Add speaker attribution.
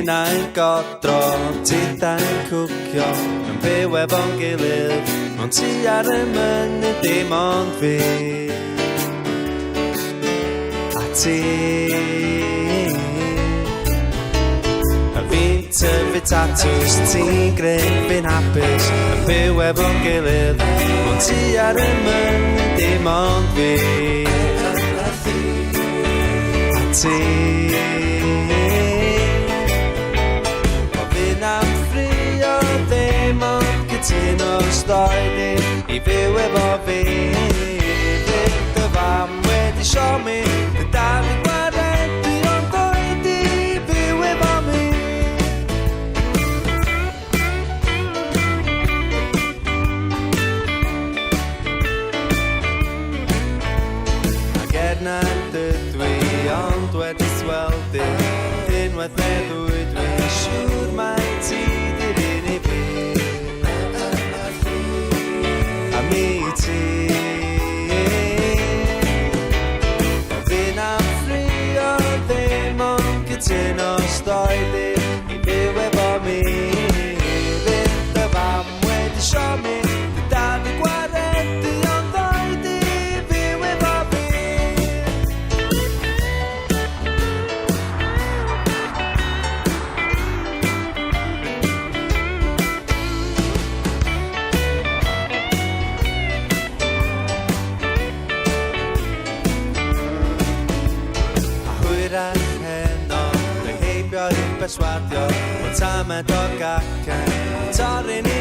Speaker 1: Fi'n ein godro, tyda'n cwcio, yn byw efo'n gilydd, ond ti ar y mynydd dim ond fi. A ti. A fi'n tyfu tatws, ti'n greu, fi'n hapus, yn byw efo'n gilydd, ond ti ar y mynydd dim ond fi. A ti. Cytun o stoedi I fyw efo fi Fydd dy fam wedi siomi Dy dad I gwaredu ond oedi Fyw efo mi Ac nad dydw I ond wedi sweldu Unwaith meddwyd fi Siwr mai ti di'r unig fi mi ti O fi'n am ffrio ddim ond cytuno stoedi I fyw efo mi Fydd dy fam wedi siomi Dy dad I gwaredu ond oedi Fyw efo fi Perswadio, ond tamed o gacen, torri'n I